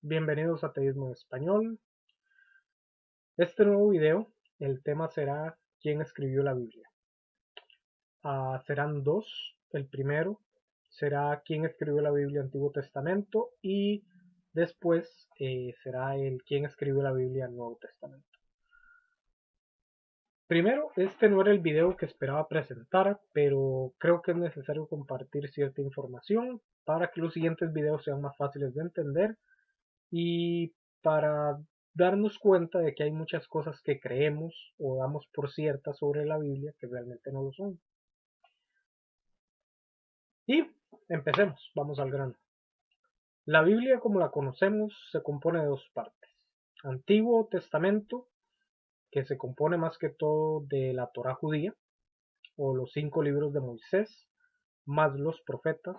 Bienvenidos a Teísmo en Español. Este nuevo video, el tema será ¿quién escribió la Biblia? Serán dos. El primero será ¿quién escribió la Biblia Antiguo Testamento? Y después será el ¿quién escribió la Biblia Nuevo Testamento? Primero, este no era el video que esperaba presentar, pero creo que es necesario compartir cierta información para que los siguientes videos sean más fáciles de entender y para darnos cuenta de que hay muchas cosas que creemos o damos por ciertas sobre la Biblia que realmente no lo son. Y empecemos, vamos al grano. La Biblia como la conocemos se compone de dos partes. Antiguo Testamento, que se compone más que todo de la Torá judía, o los 5 libros de Moisés, más los profetas,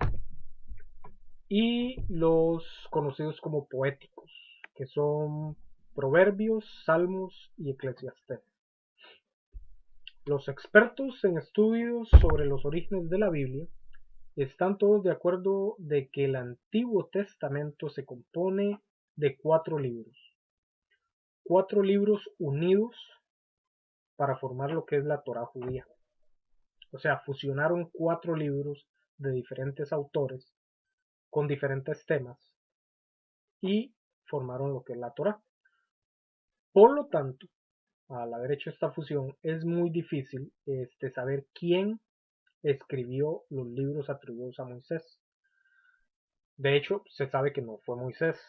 y los conocidos como poéticos, que son Proverbios, Salmos y Eclesiastés. Los expertos en estudios sobre los orígenes de la Biblia están todos de acuerdo de que el Antiguo Testamento se compone de 4 libros unidos para formar lo que es la Torá judía. O sea, fusionaron 4 libros de diferentes autores con diferentes temas y formaron lo que es la Torá. Por lo tanto, al haber hecho esta fusión, es muy difícil saber quién escribió los libros atribuidos a Moisés. De hecho, se sabe que no fue Moisés.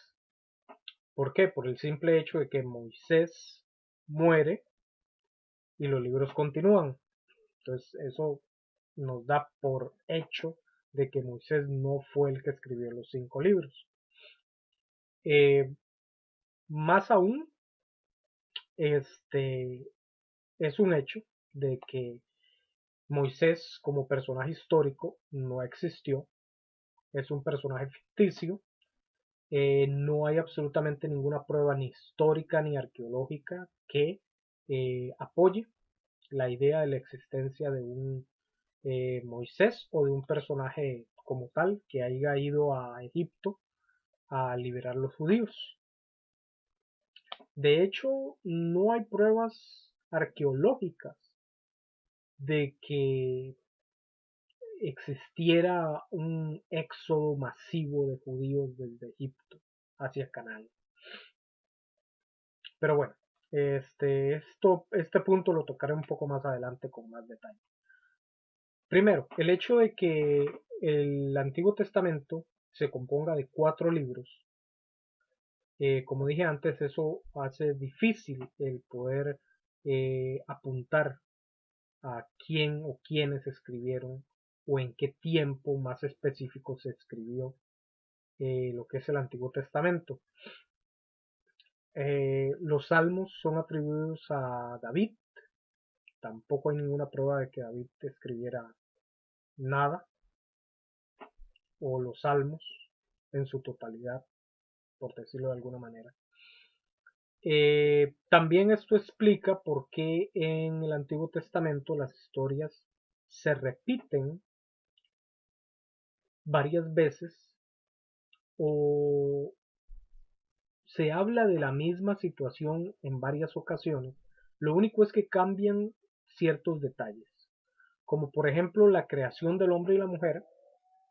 ¿Por qué? Por el simple hecho de que Moisés muere y los libros continúan. Entonces, eso nos da por hecho de que Moisés no fue el que escribió los 5 libros. Más aún, es un hecho de que Moisés como personaje histórico no existió, es un personaje ficticio. No hay absolutamente ninguna prueba ni histórica ni arqueológica que apoye la idea de la existencia de un Moisés o de un personaje como tal que haya ido a Egipto a liberar a los judíos. De hecho, no hay pruebas arqueológicas de que existiera un éxodo masivo de judíos desde Egipto hacia Canaán. Pero bueno, este punto lo tocaré un poco más adelante con más detalle. Primero, el hecho de que el Antiguo Testamento se componga de 4 libros, como dije antes, eso hace difícil el poder apuntar a quién o quiénes escribieron o en qué tiempo más específico se escribió lo que es el Antiguo Testamento. Los salmos son atribuidos a David. Tampoco hay ninguna prueba de que David escribiera nada, o los salmos en su totalidad, por decirlo de alguna manera. También esto explica por qué en el Antiguo Testamento las historias se repiten varias veces o se habla de la misma situación en varias ocasiones. Lo único es que cambian ciertos detalles, como por ejemplo la creación del hombre y la mujer,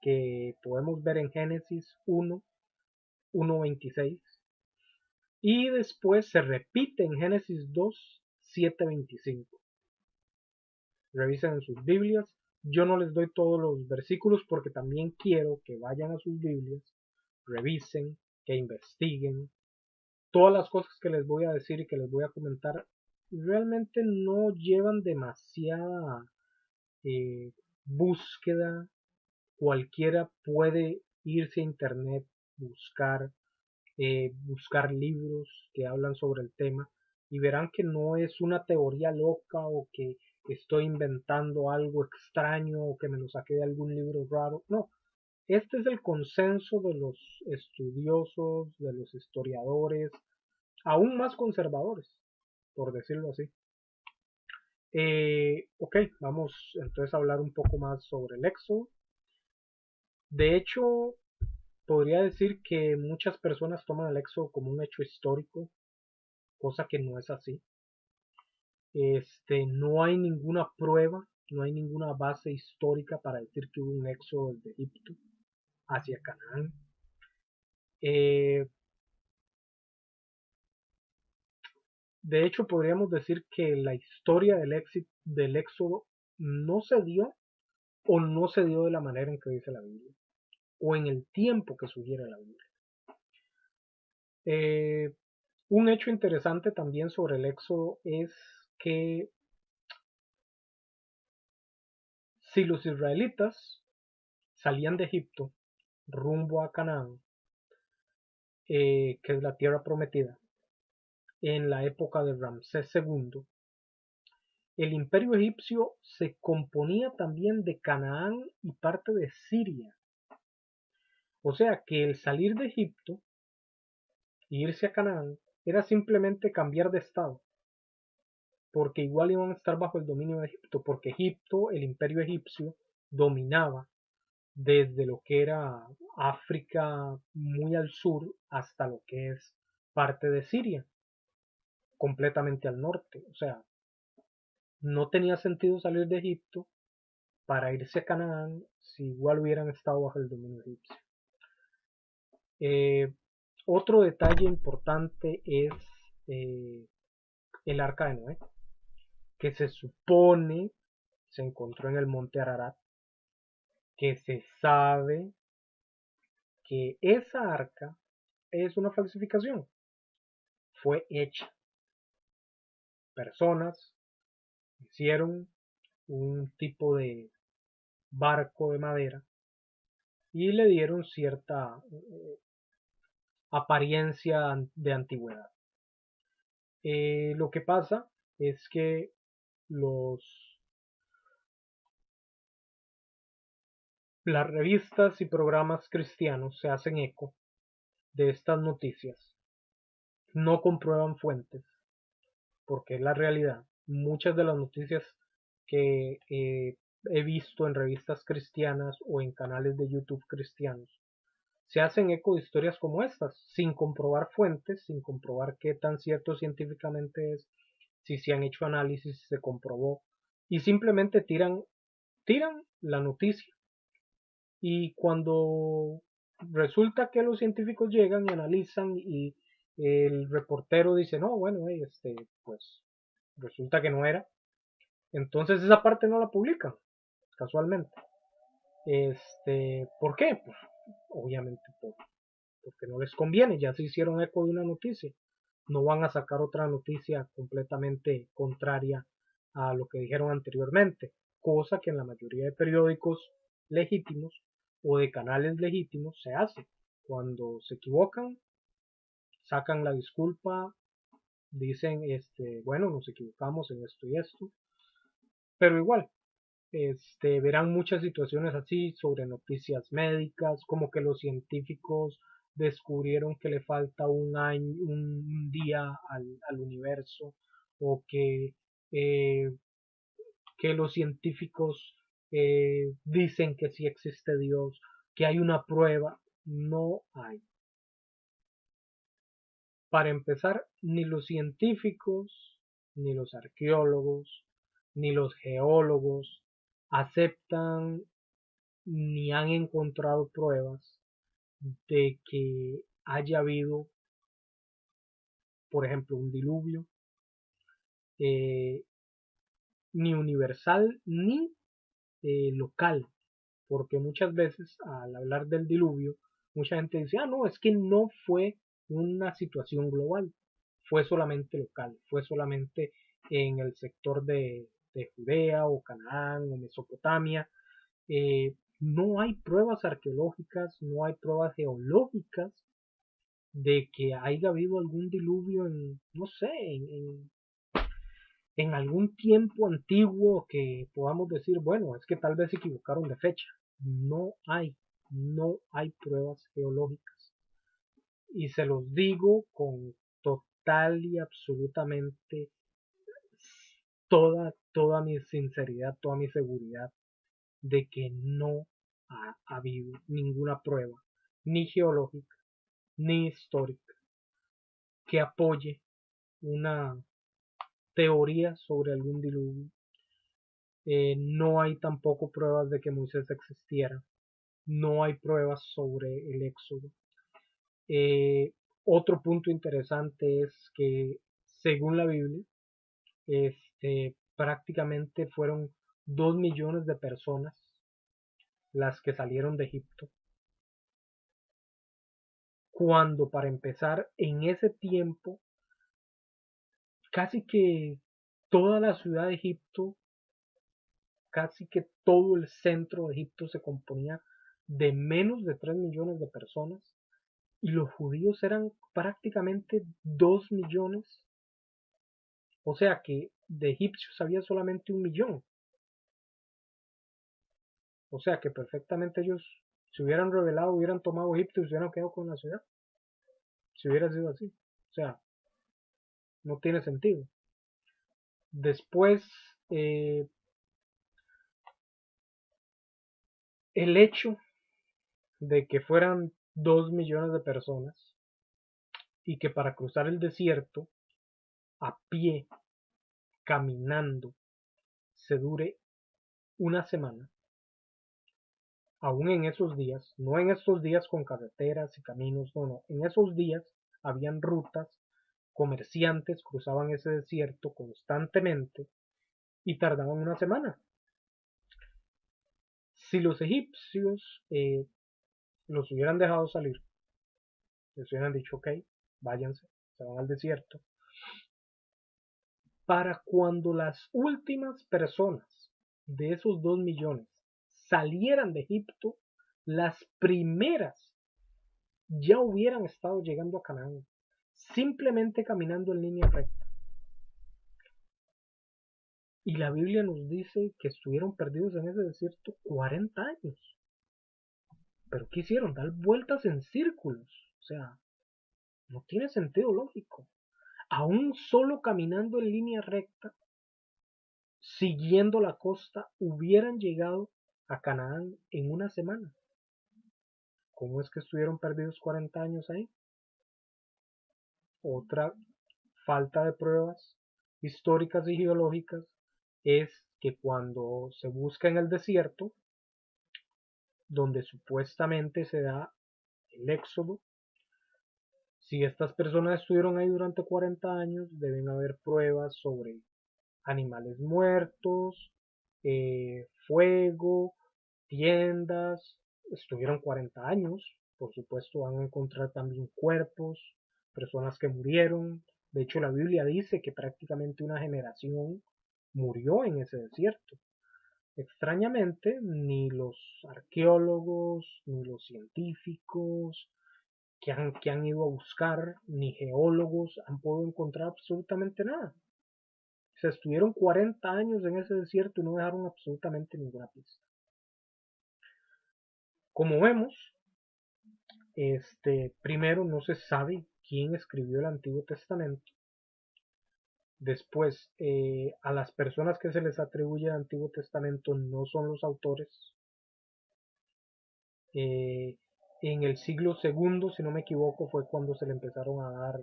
que podemos ver en Génesis 1:26, y después se repite en Génesis 2:7-25. Revisen en sus Biblias. Yo no les doy todos los versículos porque también quiero que vayan a sus Biblias, revisen, que investiguen. Todas las cosas que les voy a decir y que les voy a comentar realmente no llevan demasiada búsqueda. Cualquiera puede irse a internet, buscar libros que hablan sobre el tema y verán que no es una teoría loca o que estoy inventando algo extraño o que me lo saqué de algún libro raro. No, este es el consenso de los estudiosos, de los historiadores, aún más conservadores, por decirlo así. Ok, vamos entonces a hablar un poco más sobre el Éxodo. De hecho, podría decir que muchas personas toman el éxodo como un hecho histórico, cosa que no es así. No hay ninguna prueba, no hay ninguna base histórica para decir que hubo un éxodo desde Egipto hacia Canaán. De hecho, podríamos decir que la historia del éxodo no se dio o no se dio de la manera en que dice la Biblia, o en el tiempo que sugiere la Biblia. Un hecho interesante también sobre el éxodo es que si los israelitas salían de Egipto rumbo a Canaán, que es la tierra prometida, en la época de Ramsés II, el imperio egipcio se componía también de Canaán y parte de Siria. O sea que el salir de Egipto e irse a Canaán era simplemente cambiar de estado, porque igual iban a estar bajo el dominio de Egipto, porque Egipto, el imperio egipcio, dominaba desde lo que era África muy al sur hasta lo que es parte de Siria, completamente al norte. O sea, no tenía sentido salir de Egipto para irse a Canaán si igual hubieran estado bajo el dominio egipcio. Otro detalle importante es el arca de Noé, que se supone se encontró en el monte Ararat, que se sabe que esa arca es una falsificación. Fue hecha. Personas hicieron un tipo de barco de madera y le dieron cierta apariencia de antigüedad. Lo que pasa es que las revistas y programas cristianos se hacen eco de estas noticias. No comprueban fuentes, porque es la realidad. Muchas de las noticias que he visto en revistas cristianas o en canales de YouTube cristianos se hacen eco de historias como estas, sin comprobar fuentes, sin comprobar qué tan cierto científicamente es, si se han hecho análisis, si se comprobó, y simplemente tiran la noticia. Y cuando resulta que los científicos llegan y analizan y el reportero dice, no, bueno, pues resulta que no era, entonces esa parte no la publican, casualmente. ¿Por qué? Pues obviamente porque no les conviene, ya se hicieron eco de una noticia, no van a sacar otra noticia completamente contraria a lo que dijeron anteriormente, cosa que en la mayoría de periódicos legítimos o de canales legítimos se hace. Cuando se equivocan, sacan la disculpa, dicen, bueno, nos equivocamos en esto y esto, pero igual, verán muchas situaciones así sobre noticias médicas, como que los científicos descubrieron que le falta un año, un día al universo, o eh, que los científicos dicen que sí existe Dios, que hay una prueba. No hay. Para empezar, ni los científicos, ni los arqueólogos, ni los geólogos aceptan ni han encontrado pruebas de que haya habido, por ejemplo, un diluvio, eh, ni universal ni local, porque muchas veces al hablar del diluvio, mucha gente dice, ah, no, es que no fue una situación global, fue solamente local, fue solamente en el sector de Judea o Canaán o Mesopotamia. No hay pruebas arqueológicas, no hay pruebas geológicas de que haya habido algún diluvio en, no sé, en algún tiempo antiguo que podamos decir, bueno, es que tal vez se equivocaron de fecha. No hay pruebas geológicas. Y se los digo con total y absolutamente toda mi sinceridad, toda mi seguridad de que no ha habido ninguna prueba ni geológica, ni histórica, que apoye una teoría sobre algún diluvio. No hay tampoco pruebas de que Moisés existiera. No hay pruebas sobre el éxodo. Otro punto interesante es que, según la Biblia, prácticamente fueron 2 millones de personas las que salieron de Egipto. Cuando, para empezar, en ese tiempo, casi que toda la ciudad de Egipto, casi que todo el centro de Egipto se componía de menos de 3 millones de personas, y los judíos eran prácticamente 2 millones. O sea que de egipcios había solamente 1 millón. O sea que perfectamente ellos se hubieran rebelado, hubieran tomado Egipto y se hubieran quedado con la ciudad. Si hubiera sido así. O sea, no tiene sentido. Después, el hecho de que fueran 2 millones de personas y que para cruzar el desierto a pie, caminando, se dure una semana, aún en esos días, no en estos días con carreteras y caminos, no, en esos días habían rutas, comerciantes cruzaban ese desierto constantemente y tardaban una semana. Si los egipcios los hubieran dejado salir, les hubieran dicho, ok, váyanse, se van al desierto, para cuando las últimas personas de esos 2 millones salieran de Egipto, las primeras ya hubieran estado llegando a Canaán, simplemente caminando en línea recta. Y la Biblia nos dice que estuvieron perdidos en ese desierto 40 años. ¿Pero qué hicieron? Dar vueltas en círculos. O sea, no tiene sentido lógico. Aún solo caminando en línea recta, siguiendo la costa, hubieran llegado a Canaán en una semana. ¿Cómo es que estuvieron perdidos 40 años ahí? Otra falta de pruebas históricas y geológicas es que cuando se busca en el desierto, donde supuestamente se da el éxodo, si estas personas estuvieron ahí durante 40 años, deben haber pruebas sobre animales muertos, fuego, tiendas. Estuvieron 40 años, por supuesto van a encontrar también cuerpos, personas que murieron. De hecho, la Biblia dice que prácticamente una generación murió en ese desierto. Extrañamente, ni los arqueólogos, ni los científicos que han ido a buscar, ni geólogos han podido encontrar absolutamente nada. Se estuvieron 40 años en ese desierto y no dejaron absolutamente ninguna pista. Como vemos, primero no se sabe quién escribió el Antiguo Testamento. Después, a las personas que se les atribuye el Antiguo Testamento no son los autores. En el siglo II, si no me equivoco, fue cuando se le empezaron a dar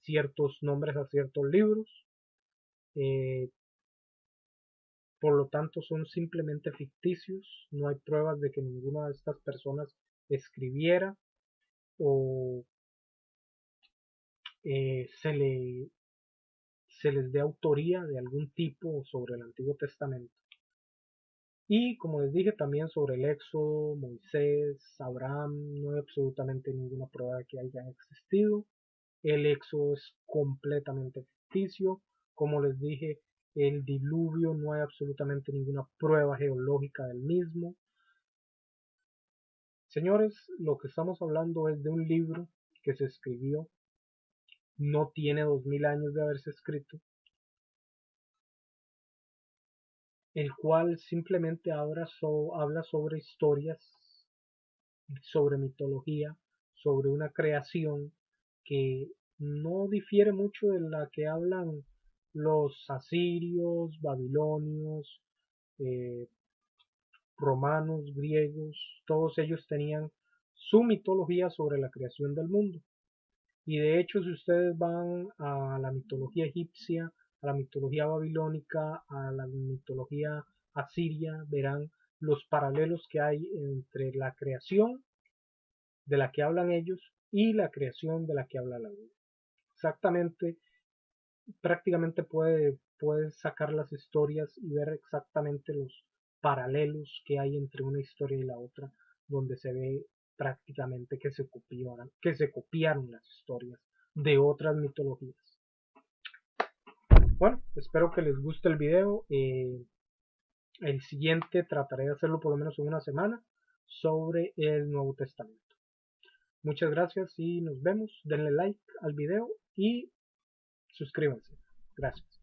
ciertos nombres a ciertos libros. Por lo tanto, son simplemente ficticios. No hay pruebas de que ninguna de estas personas escribiera o se les dé autoría de algún tipo sobre el Antiguo Testamento. Y como les dije también sobre el Éxodo, Moisés, Abraham, no hay absolutamente ninguna prueba de que hayan existido. El Éxodo es completamente ficticio. Como les dije, el diluvio no hay absolutamente ninguna prueba geológica del mismo. Señores, lo que estamos hablando es de un libro que se escribió, no tiene 2000 años de haberse escrito, el cual simplemente habla sobre historias, sobre mitología, sobre una creación que no difiere mucho de la que hablan los asirios, babilonios, eh, romanos, griegos. Todos ellos tenían su mitología sobre la creación del mundo. Y de hecho, si ustedes van a la mitología egipcia, a la mitología babilónica, a la mitología asiria, verán los paralelos que hay entre la creación de la que hablan ellos y la creación de la que habla la Biblia. Exactamente, prácticamente puedes sacar las historias y ver exactamente los paralelos que hay entre una historia y la otra, donde se ve prácticamente que se copiaron las historias de otras mitologías. Bueno, espero que les guste el video. El siguiente trataré de hacerlo por lo menos en una semana sobre el Nuevo Testamento. Muchas gracias y nos vemos. Denle like al video y suscríbanse. Gracias.